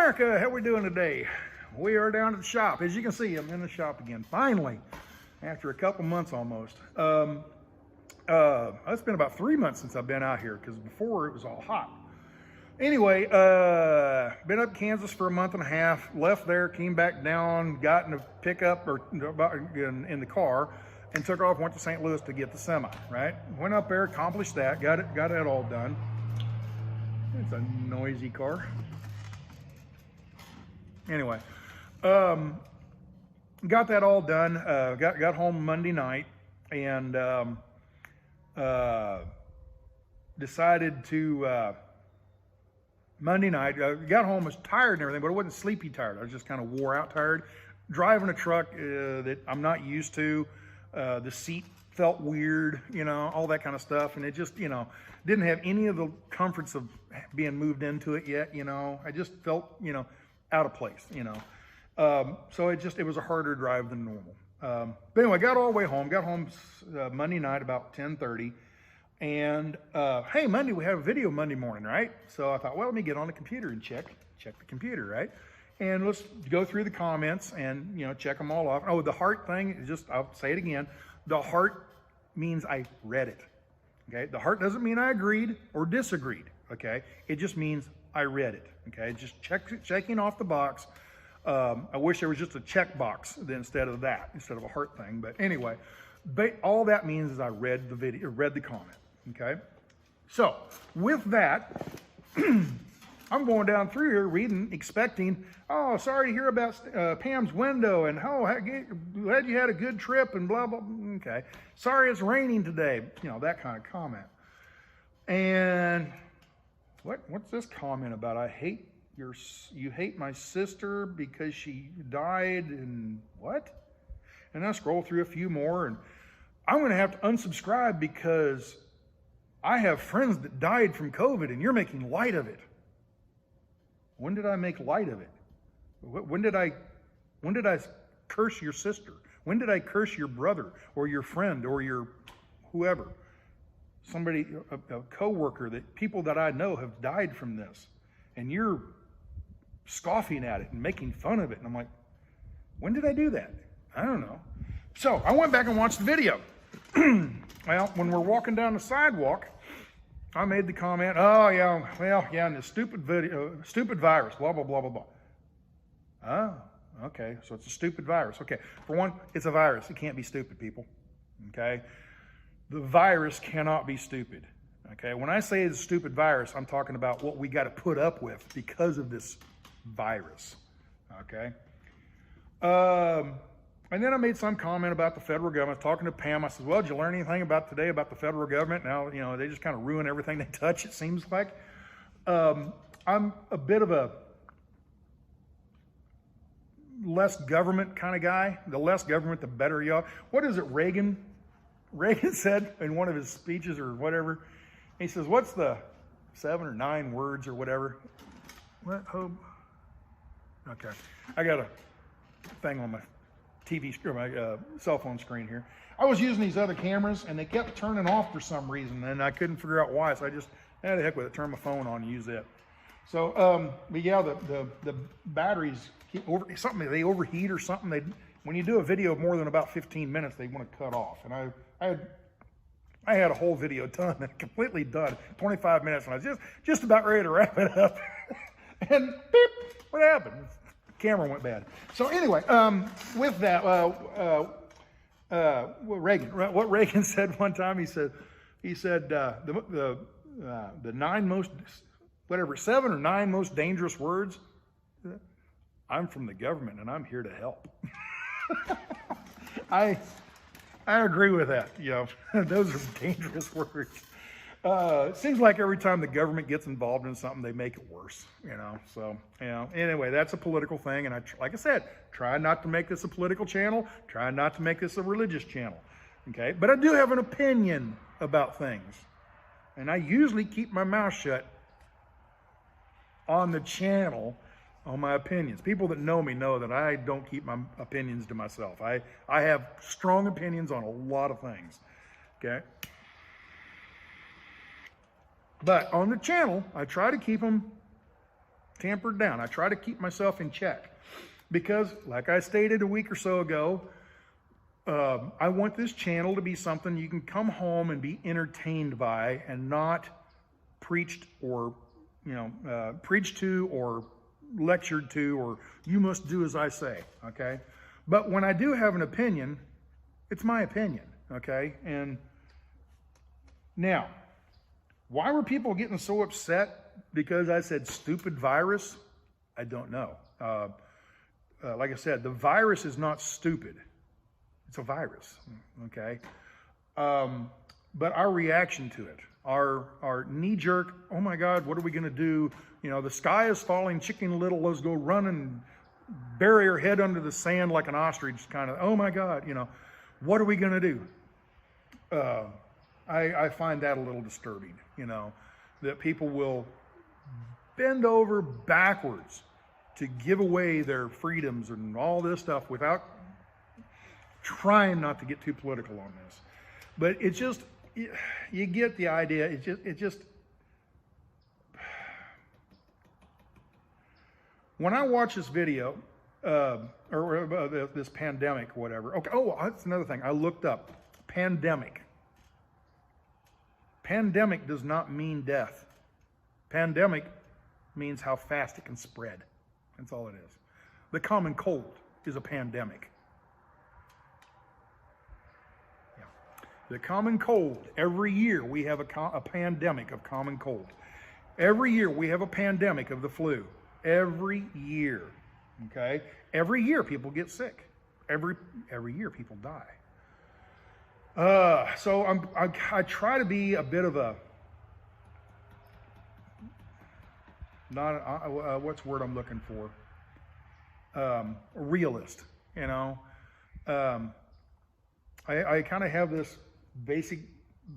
America, how we doing today? We are down at the shop. As you can see, I'm in the shop again, finally, after a couple months almost. It's been about 3 months since I've been out here, because before it was all hot. Anyway, been up Kansas for a month and a half, left there, came back down, got in a pickup or in the car, and took off, went to St. Louis to get the semi, right? Went up there, accomplished that, got it all done. It's a noisy car. Anyway, got that all done, got home Monday night, and decided to, Monday night, got home, was tired and everything, but I wasn't sleepy tired. I was just kind of wore out tired. Driving a truck that I'm not used to, the seat felt weird, you know, all that kind of stuff. And it just, you know, didn't have any of the comforts of being moved into it yet, you know. I just felt, you know, out of place, you know. So it was a harder drive than normal. But anyway, got all the way home, Monday night about 10:30. And hey, Monday, we have a video Monday morning, right? So I thought, well, let me get on the computer and check the computer, right? And let's go through the comments and, you know, check them all off. Oh, the heart thing is just, I'll say it again. The heart means I read it, okay? The heart doesn't mean I agreed or disagreed, okay? It just means I read it, okay? Just checking off the box. I wish there was just a check box instead of a heart thing. But anyway, all that means is I read the video, read the comment. Okay, so with that, I'm going down through here reading, expecting, oh, sorry to hear about Pam's window, and oh, glad you had a good trip, and blah, blah, okay. Sorry it's raining today, you know, that kind of comment. And what's this comment about? You hate my sister because she died, and what? And I scroll through a few more, and I'm going to have to unsubscribe because I have friends that died from COVID and you're making light of it. When did I make light of it? When did I curse your sister? When did I curse your brother or your friend or your whoever? Somebody, a coworker, people that I know have died from this, and you're scoffing at it and making fun of it. And I'm like, when did I do that? I don't know. So I went back and watched the video. Well, when we're walking down the sidewalk, I made the comment, oh yeah, well, yeah, and the stupid virus, blah, blah, blah, blah, blah. Oh, okay, so it's a stupid virus. Okay, for one, it's a virus. It can't be stupid, people, okay? The virus cannot be stupid, okay? When I say it's a stupid virus, I'm talking about what we got to put up with because of this virus, okay? And then I made some comment about the federal government, talking to Pam. I said, well, did you learn anything today about the federal government? Now, you know, they just kind of ruin everything they touch, it seems like. I'm a bit of a less government kind of guy. The less government, the better you are. What is it Reagan said in one of his speeches or whatever? He says, what's the 7 or 9 words or whatever? What hope? Okay, I got a thing on my TV screen, my cell phone screen here. I was using these other cameras and they kept turning off for some reason, and I couldn't figure out why, so I just had the heck with it, turn my phone on and use it. So, but yeah, the batteries they overheat or something. When you do a video of more than about 15 minutes, they want to cut off. And I had a whole video done, completely done, 25 minutes, and I was just about ready to wrap it up. And beep, what happened? Camera went bad. So anyway, with that, what Reagan said one time, he said the 9 most, whatever, 7 or 9 most dangerous words. I'm from the government and I'm here to help. I agree with that. You know, those are dangerous words. It seems like every time the government gets involved in something, they make it worse, you know. So, you know, anyway, that's a political thing. And like I said, try not to make this a political channel. Try not to make this a religious channel, okay? But I do have an opinion about things. And I usually keep my mouth shut on the channel on my opinions. People that know me know that I don't keep my opinions to myself. I have strong opinions on a lot of things, okay? But on the channel, I try to keep them tempered down. I try to keep myself in check because, like I stated a week or so ago, I want this channel to be something you can come home and be entertained by, and not preached or, preached to or lectured to, or you must do as I say, okay? But when I do have an opinion, it's my opinion, okay? And now, why were people getting so upset because I said stupid virus? I don't know. Like I said, the virus is not stupid. It's a virus, okay? But our reaction to it, our knee-jerk, oh my God, what are we gonna do? The sky is falling, chicken little, let's go run and bury our head under the sand like an ostrich, kind of, oh my God, what are we gonna do? I find that a little disturbing, that people will bend over backwards to give away their freedoms and all this stuff without trying not to get too political on this. But it's just, you get the idea. It just, when I watch this video, or this pandemic, whatever. Okay, oh, that's another thing. I looked up pandemic. Pandemic does not mean death. Pandemic means how fast it can spread. That's all it is. The common cold is a pandemic. Yeah. The common cold, every year we have a pandemic of common cold. Every year we have a pandemic of the flu. Every year, okay? Every year people get sick. Every year people die. So I try to be a bit of a, what's the word I'm looking for? A realist, I kind of have this basic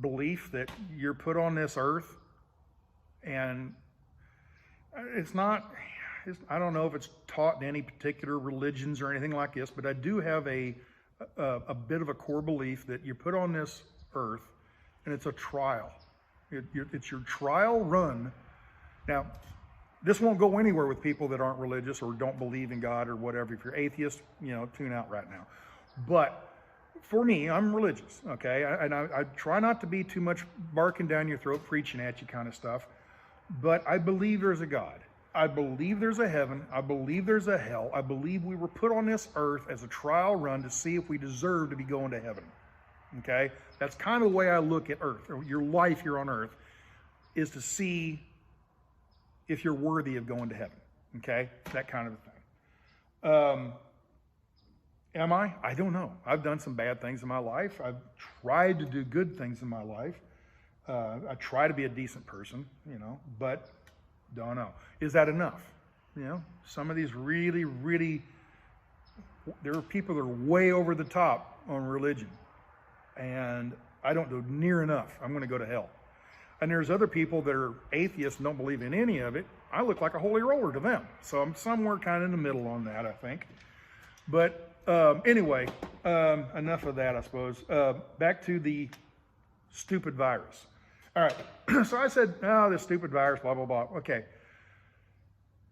belief that you're put on this earth, and I don't know if it's taught in any particular religions or anything like this, but I do have a bit of a core belief that you're put on this earth and it's a trial. It's your trial run. Now, this won't go anywhere with people that aren't religious or don't believe in God or whatever. If you're atheist, tune out right now. But for me, I'm religious, okay? And I try not to be too much barking down your throat, preaching at you kind of stuff. But I believe there's a God. I believe there's a heaven. I believe there's a hell. I believe we were put on this earth as a trial run to see if we deserve to be going to heaven, okay? That's kind of the way I look at earth. Your life here on earth is to see if you're worthy of going to heaven, okay? That kind of thing. Am I? I don't know. I've done some bad things in my life. I've tried to do good things in my life. I try to be a decent person, but don't know. Is that enough? Some of these really, really, there are people that are way over the top on religion, and I don't do near enough. I'm going to go to hell. And there's other people that are atheists and don't believe in any of it. I look like a holy roller to them. So I'm somewhere kind of in the middle on that, I think. But anyway, enough of that, I suppose. Back to the stupid virus. All right, so I said, oh, this stupid virus, blah, blah, blah. Okay.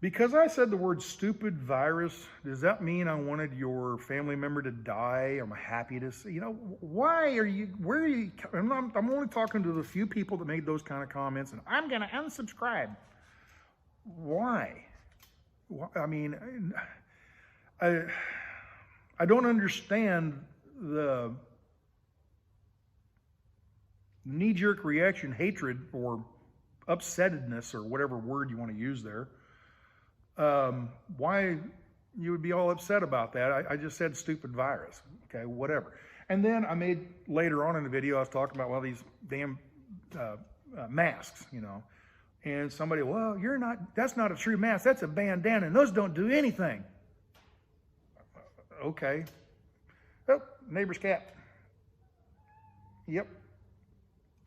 Because I said the word stupid virus, does that mean I wanted your family member to die? I'm happy to see, why are you, where are you, I'm only talking to the few people that made those kind of comments, and I'm going to unsubscribe. Why? I mean, I don't understand the knee-jerk reaction, hatred, or upsettedness, or whatever word you want to use there. Why you would be all upset about that. I just said stupid virus, okay, whatever. And then I made, later on in the video, I was talking about, well, these damn masks, and somebody, well, that's not a true mask, that's a bandana, and those don't do anything. Okay. Oh, neighbor's cat. Yep.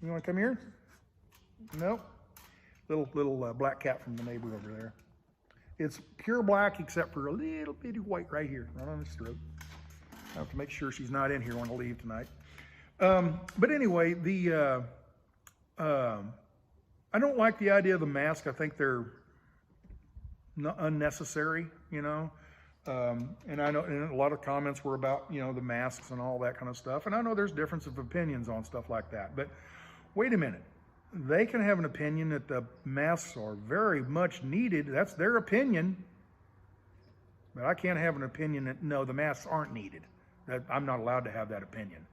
You want to come here? Nope. Little black cat from the neighbor over there. It's pure black except for a little bitty white right here, right on his throat. I have to make sure she's not in here when I leave tonight. But anyway, I don't like the idea of the mask. I think they're unnecessary, you know. And I know, and a lot of comments were about, you know, the masks and all that kind of stuff. And I know there's difference of opinions on stuff like that, but wait a minute. They can have an opinion that the masks are very much needed. That's their opinion. But I can't have an opinion that, no, the masks aren't needed. That I'm not allowed to have that opinion.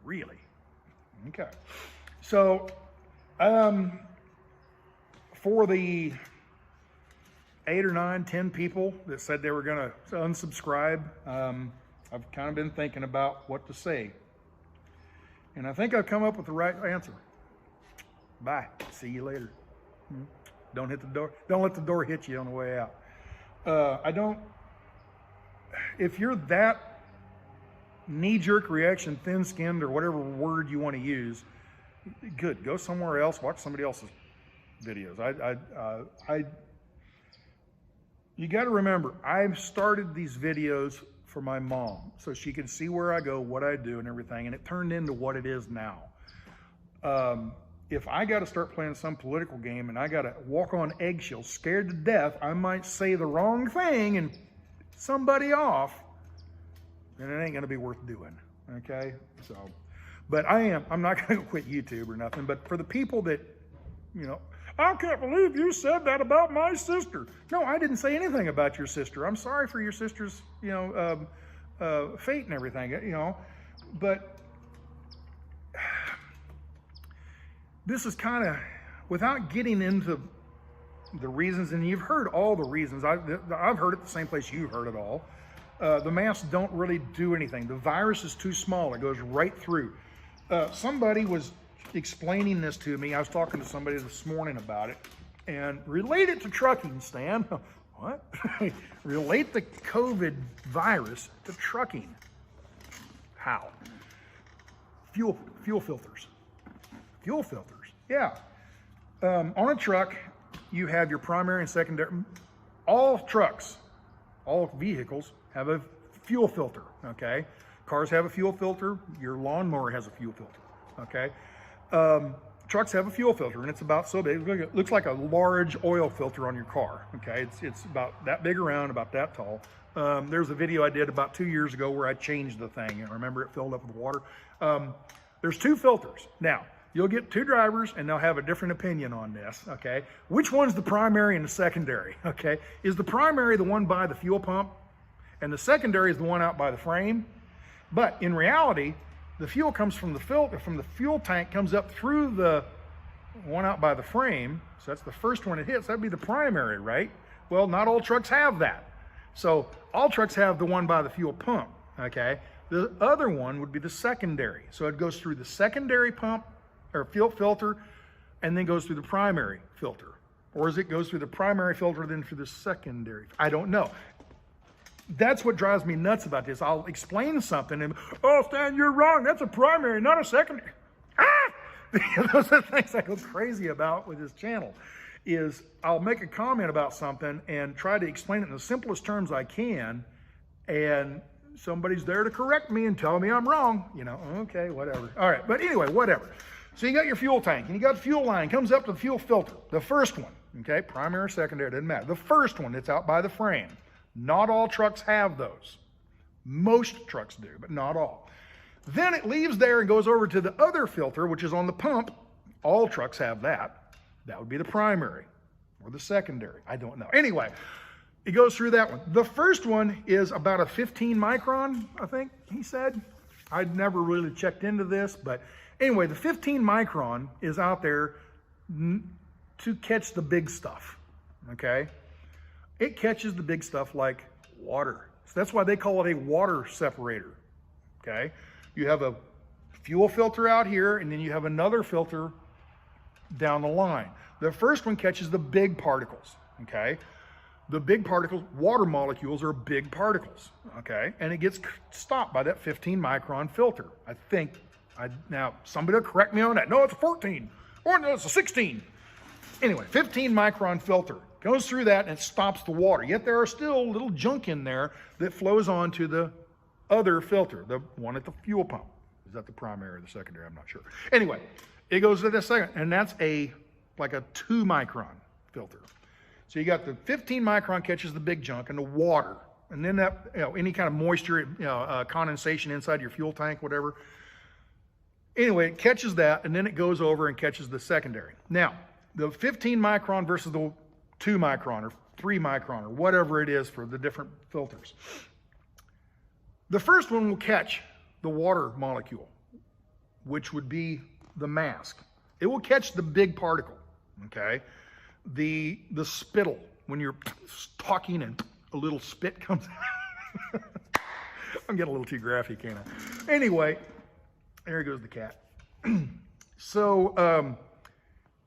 Really? Okay. So, for the 8 or 9, 10 people that said they were going to unsubscribe, I've kind of been thinking about what to say. And I think I've come up with the right answer. Bye. See you later. Don't hit the door. Don't let the door hit you on the way out. If you're that knee-jerk reaction, thin-skinned, or whatever word you want to use, good. Go somewhere else. Watch somebody else's videos. You got to remember, I've started these videos for my mom so she can see where I go, what I do, and everything, and it turned into what it is now. If I got to start playing some political game and I got to walk on eggshells, scared to death, I might say the wrong thing and somebody off, then it ain't going to be worth doing. Okay? So, but I'm not going to quit YouTube or nothing. But for the people that, you know, I can't believe you said that about my sister. No, I didn't say anything about your sister. I'm sorry for your sister's, you know, fate and everything, you know, but this is kind of, without getting into the reasons, and you've heard all the reasons. I've heard it the same place you've heard it all. The masks don't really do anything. The virus is too small. It goes right through. Somebody was explaining this to me. I was talking to somebody this morning about it, and relate it to trucking, Stan. What? Relate the COVID virus to trucking. How? Fuel filters. Fuel filters, yeah. On a truck, you have your primary and secondary. All trucks, all vehicles have a fuel filter, okay? Cars have a fuel filter. Your lawnmower has a fuel filter, okay? Trucks have a fuel filter, and it's about so big. It looks like a large oil filter on your car, okay? It's about that big around, about that tall. There's a video I did about 2 years ago where I changed the thing. I remember it filled up with water. There's 2 filters. Now, you'll get 2 drivers, and they'll have a different opinion on this, okay? Which one's the primary and the secondary, okay? Is the primary the one by the fuel pump, and the secondary is the one out by the frame? But in reality, the fuel comes from the filter, from the fuel tank, comes up through the one out by the frame. So that's the first one it hits. That'd be the primary, right? Well, not all trucks have that. So all trucks have the one by the fuel pump, okay? The other one would be the secondary. So it goes through the secondary pump, or fuel filter, and then goes through the primary filter. Or as it goes through the primary filter, then through the secondary. I don't know. That's what drives me nuts about this. I'll explain something and, oh, Stan, you're wrong. That's a primary, not a secondary. Those are the things I go crazy about with this channel, is I'll make a comment about something and try to explain it in the simplest terms I can, and somebody's there to correct me and tell me I'm wrong. You know, okay, whatever. All right, but anyway, whatever. So you got your fuel tank, and you got fuel line, comes up to the fuel filter, the first one, okay, primary or secondary, doesn't matter. The first one that's out by the frame. Not all trucks have those. Most trucks do, but not all. Then it leaves there and goes over to the other filter, which is on the pump. All trucks have that. That would be the primary or the secondary. I don't know. Anyway, it goes through that one. The first one is about a 15 micron, I think he said. I'd never really checked into this, but anyway, the 15 micron is out there to catch the big stuff, okay? It catches the big stuff like water. So that's why they call it a water separator, okay? You have a fuel filter out here, and then you have another filter down the line. The first one catches the big particles, okay? The big particles, water molecules are big particles, okay? And it gets stopped by that 15 micron filter. I think, now somebody will correct me on that. No, it's a 14, or no, it's a 16. Anyway, 15 micron filter. Goes through that and it stops the water. Yet there are still little junk in there that flows onto the other filter, the one at the fuel pump. Is that the primary or the secondary? I'm not sure. Anyway, it goes to this second, and that's like a 2 micron filter. So you got the 15 micron catches the big junk and the water, and then that, any kind of moisture, condensation inside your fuel tank, whatever. Anyway, it catches that, and then it goes over and catches the secondary. Now, the 15 micron versus the 2 micron or 3 micron or whatever it is for the different filters. The first one will catch the water molecule, which would be the mask. It will catch the big particle, okay? The spittle, when you're talking and a little spit comes out. I'm getting a little too graphic, ain't I? Anyway, there goes the cat. So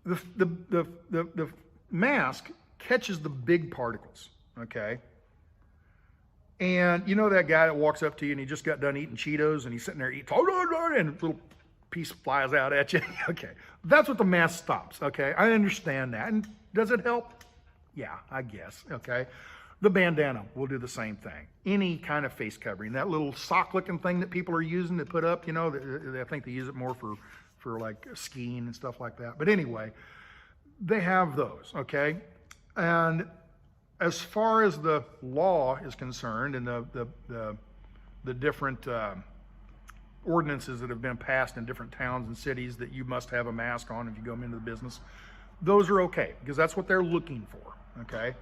the mask catches the big particles, okay? And you know that guy that walks up to you and he just got done eating Cheetos and he's sitting there eating, and a little piece flies out at you? Okay, that's what the mask stops, okay? I understand that. And does it help? Yeah, I guess, okay? The bandana will do the same thing. Any kind of face covering, that little sock-looking thing that people are using to put up, I think they use it more for like skiing and stuff like that. But anyway, they have those, okay? And as far as the law is concerned and the different ordinances that have been passed in different towns and cities that you must have a mask on if you go into the business, those are okay because that's what they're looking for, okay?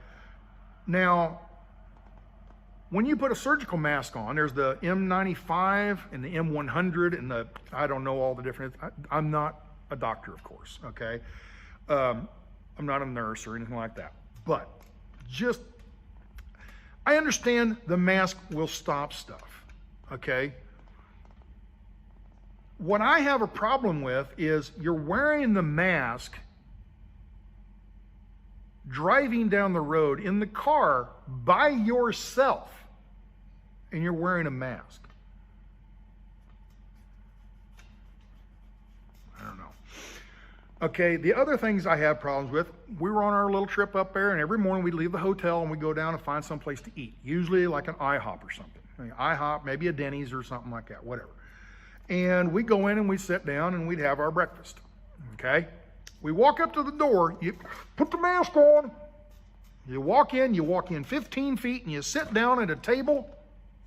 Now, when you put a surgical mask on, there's the M95 and the M100 and I don't know all the different, I'm not a doctor, of course, okay? I'm not a nurse or anything like that, but I understand the mask will stop stuff, okay? What I have a problem with is you're wearing the mask driving down the road in the car by yourself and you're wearing a mask. I don't know. Okay, the other things I have problems with, we were on our little trip up there and every morning we'd leave the hotel and we'd go down and find some place to eat, usually like an IHOP or something. IHOP, maybe a Denny's or something like that, whatever. And we'd go in and we'd sit down and we'd have our breakfast, okay? We walk up to the door, you put the mask on, you walk in 15 feet and you sit down at a table,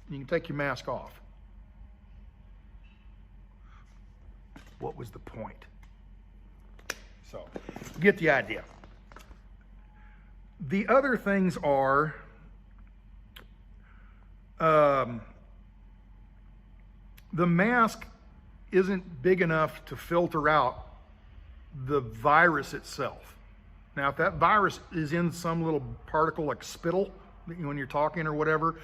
and you can take your mask off. What was the point? So, you get the idea. The other things are, the mask isn't big enough to filter out the virus itself. Now, if that virus is in some little particle like spittle, when you're talking or whatever,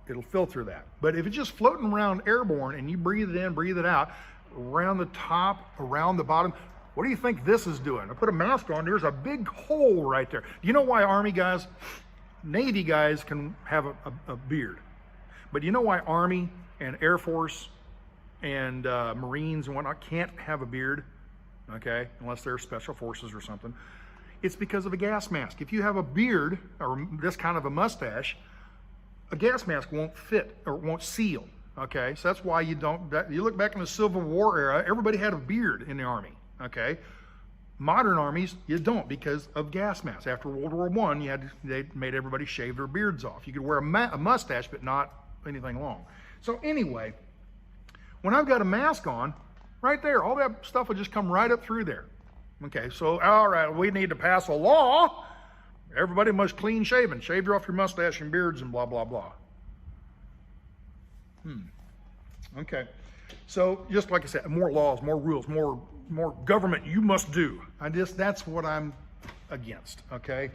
it'll filter that. But if it's just floating around airborne and you breathe it in, breathe it out, around the top, around the bottom, what do you think this is doing? I put a mask on, there's a big hole right there. Do you know why Army guys, Navy guys can have a beard? But do you know why Army and Air Force and Marines and whatnot can't have a beard? Okay, unless they're special forces or something. It's because of a gas mask. If you have a beard or this kind of a mustache, a gas mask won't fit or won't seal. Okay, so that's why you look back in the Civil War era, everybody had a beard in the Army. Okay, modern armies, you don't because of gas masks. After World War I, they made everybody shave their beards off. You could wear a mustache, but not anything long. So anyway, when I've got a mask on, right there, all that stuff will just come right up through there. Okay, so all right, we need to pass a law. Everybody must clean shaven. Shave off your mustache and beards and blah, blah, blah. Okay, so just like I said, more laws, more rules, more government you must do. That's what I'm against, okay?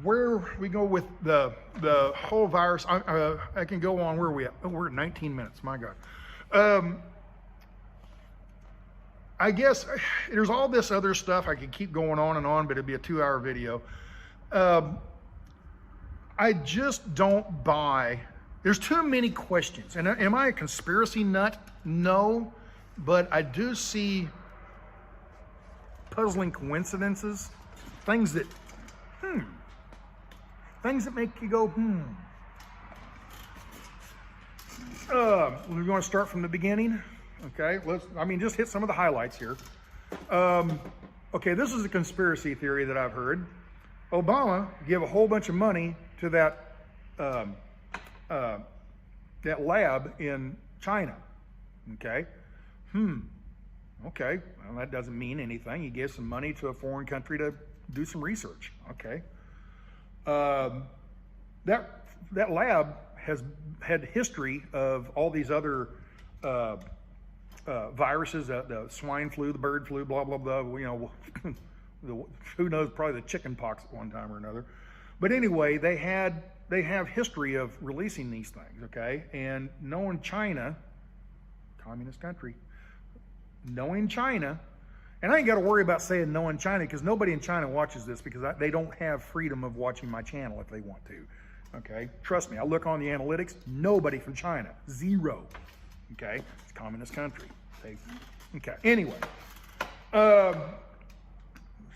Where we go with the whole virus, I can go on, where are we at? Oh, we're at 19 minutes, my God. I guess there's all this other stuff. I could keep going on and on, but it'd be a 2-hour video. I just don't buy, there's too many questions. And am I a conspiracy nut? No, but I do see puzzling coincidences, things that make you go, We want to start from the beginning? Okay, just hit some of the highlights here. Okay, this is a conspiracy theory that I've heard. Obama gave a whole bunch of money to that lab in China. Okay, okay, well, that doesn't mean anything. He gave some money to a foreign country to do some research. Okay, that lab has had history of all these other viruses, the swine flu, the bird flu, blah, blah, blah, who knows, probably the chicken pox at one time or another. But anyway, they have history of releasing these things, okay? And knowing China, communist country, knowing China, and I ain't got to worry about saying knowing China because nobody in China watches this because they don't have freedom of watching my channel if they want to, okay? Trust me, I look on the analytics, nobody from China, zero, okay? It's a communist country. Okay, anyway,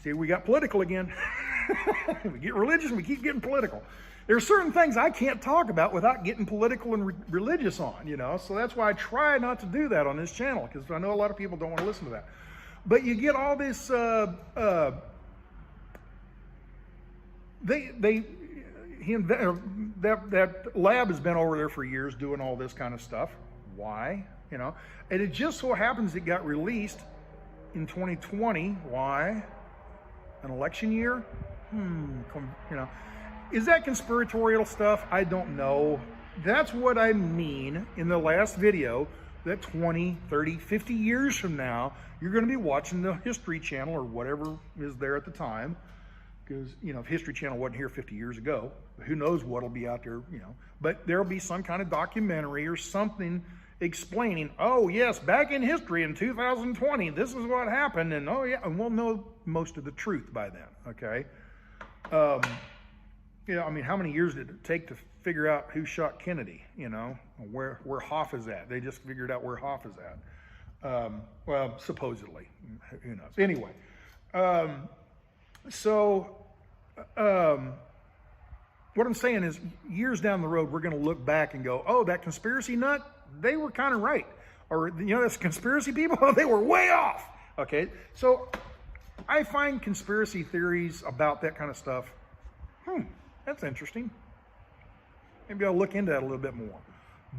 see, we got political again. We get religious and we keep getting political. There are certain things I can't talk about without getting political and religious on, so that's why I try not to do that on this channel, because I know a lot of people don't want to listen to that. But you get all this, that lab has been over there for years doing all this kind of stuff. Why? And it just so happens it got released in 2020. Why? An election year? Is that conspiratorial stuff? I don't know. That's what I mean in the last video, that 20, 30, 50 years from now, you're going to be watching the History Channel or whatever is there at the time. Because, if History Channel wasn't here 50 years ago, who knows what'll be out there, But there'll be some kind of documentary or something explaining, oh yes, back in history in 2020, this is what happened, and oh yeah, and we'll know most of the truth by then, okay? How many years did it take to figure out who shot Kennedy, where Hoff is at? They just figured out where Hoff is at. Well, supposedly, who knows? Anyway, what I'm saying is, years down the road, we're going to look back and go, oh, that conspiracy nut, they were kind of right. Or, that's conspiracy people, they were way off. Okay, so I find conspiracy theories about that kind of stuff, that's interesting. Maybe I'll look into that a little bit more.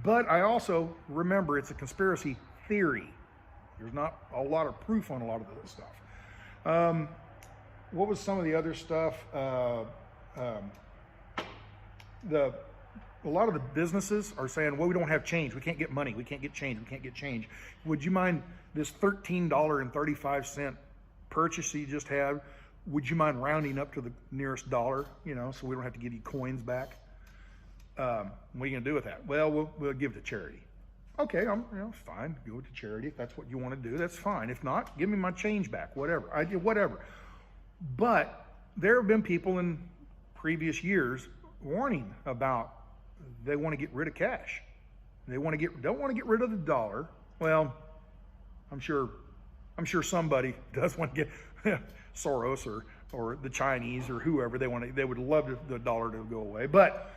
But I also remember it's a conspiracy theory. There's not a lot of proof on a lot of this stuff. What was some of the other stuff? A lot of the businesses are saying, well, we don't have change. We can't get money. We can't get change. We can't get change. Would you mind this $13.35 purchase you just had? Would you mind rounding up to the nearest dollar, so we don't have to give you coins back? What are you going to do with that? Well, we'll give it to charity. Okay, fine. Go to charity. If that's what you want to do, that's fine. If not, give me my change back, whatever. I did whatever. But there have been people in previous years warning about they want to get rid of cash. They don't want to get rid of the dollar. Well, I'm sure somebody does want to get Soros or the Chinese or whoever they would love the dollar to go away. But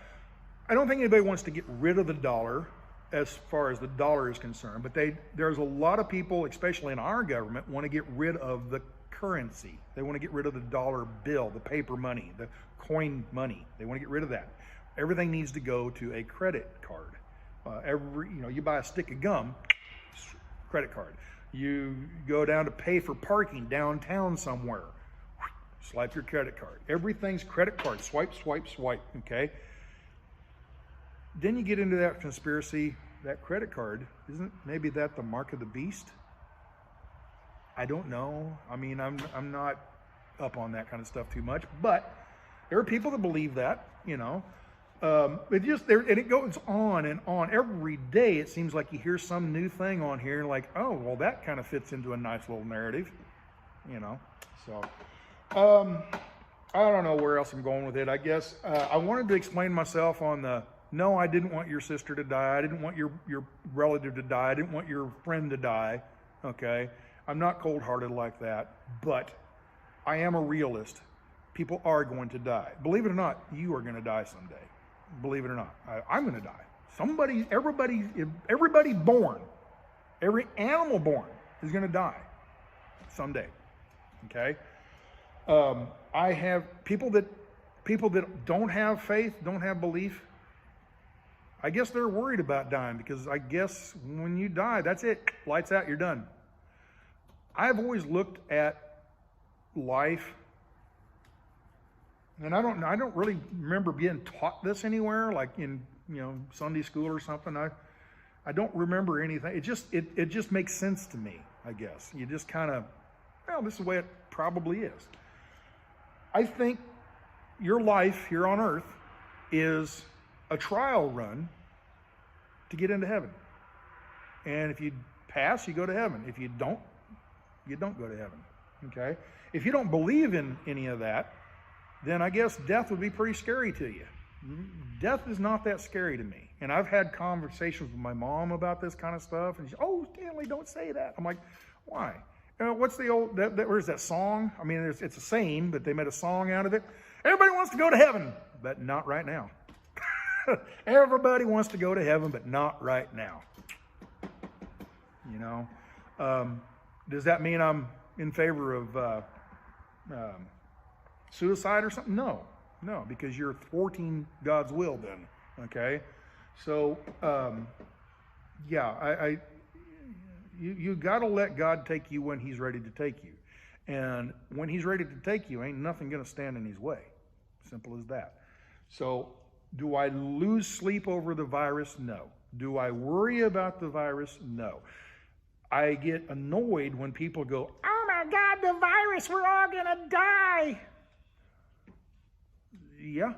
I don't think anybody wants to get rid of the dollar as far as the dollar is concerned. But there's a lot of people, especially in our government, want to get rid of the currency. They want to get rid of the dollar bill, the paper money, the coin money. They want to get rid of that. Everything needs to go to a credit card. You buy a stick of gum, credit card. You go down to pay for parking downtown somewhere, swipe your credit card. Everything's credit card. Swipe, swipe, swipe. Okay. Then you get into that conspiracy. That credit card, isn't maybe that the mark of the beast? I don't know. I'm not up on that kind of stuff too much, but there are people that believe that, it goes on and on. Every day it seems like you hear some new thing on here, like, oh, well, that kind of fits into a nice little narrative, So, I don't know where else I'm going with it. I guess I wanted to explain myself on the, no, I didn't want your sister to die. I didn't want your relative to die. I didn't want your friend to die, okay? I'm not cold-hearted like that, but I am a realist. People are going to die. Believe it or not, you are going to die someday. Believe it or not, I'm going to die. Everybody born Every animal born is going to die someday. Okay. I have people that don't have faith, don't have belief. I guess they're worried about dying, because I guess when you die, that's it. Lights out, you're done. I've always looked at life, and I don't really remember being taught this anywhere, like in, Sunday school or something. I don't remember anything. It just makes sense to me, I guess. You just kind of, well, this is the way it probably is. I think your life here on earth is a trial run to get into heaven. And if you pass, you go to heaven. If you don't go to heaven. Okay? If you don't believe in any of that, then I guess death would be pretty scary to you. Death is not that scary to me. And I've had conversations with my mom about this kind of stuff, and she's, oh, Stanley, don't say that. I'm like, why? What's the old, where's that song? I mean, it's a saying, but they made a song out of it. Everybody wants to go to heaven, but not right now. Everybody wants to go to heaven, but not right now. Does that mean I'm in favor of suicide or something? No, because you're thwarting God's will then, okay? So, yeah, you got to let God take you when he's ready to take you. And when he's ready to take you, ain't nothing going to stand in his way. Simple as that. So, do I lose sleep over the virus? No. Do I worry about the virus? No. I get annoyed when people go, oh my God, the virus, we're all going to die. Yeah,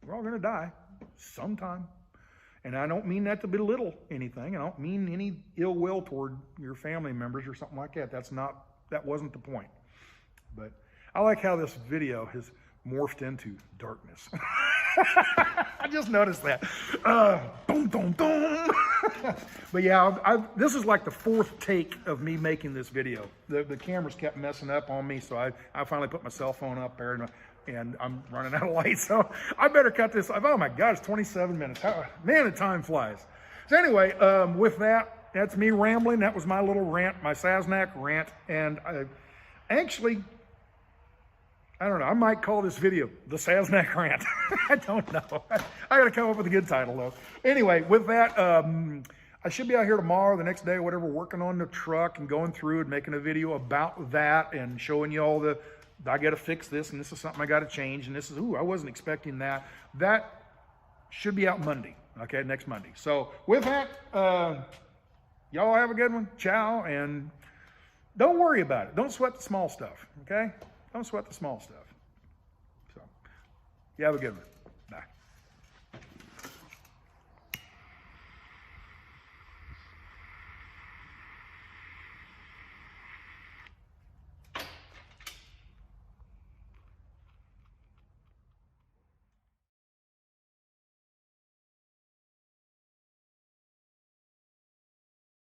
we're all going to die sometime. And I don't mean that to belittle anything. I don't mean any ill will toward your family members or something like that. That wasn't the point. But I like how this video has morphed into darkness. I just noticed that. Boom, boom, boom. But yeah, this is like the fourth take of me making this video. The cameras kept messing up on me, so I finally put my cell phone up there, and I'm running out of light, so I better cut this off. Oh my God, it's 27 minutes. Man, the time flies. So anyway, with that, that's me rambling. That was my little rant, my SASNAK rant. And actually, I don't know, I might call this video the SASNAK Rant. I don't know. I got to come up with a good title, though. Anyway, with that, I should be out here tomorrow, the next day, whatever, working on the truck and going through and making a video about that and showing you all I got to fix this, and this is something I got to change, and this is, I wasn't expecting that. That should be out Monday, okay, next Monday. So with that, y'all have a good one. Ciao, and don't worry about it. Don't sweat the small stuff, okay? Don't sweat the small stuff. So, you have a good one.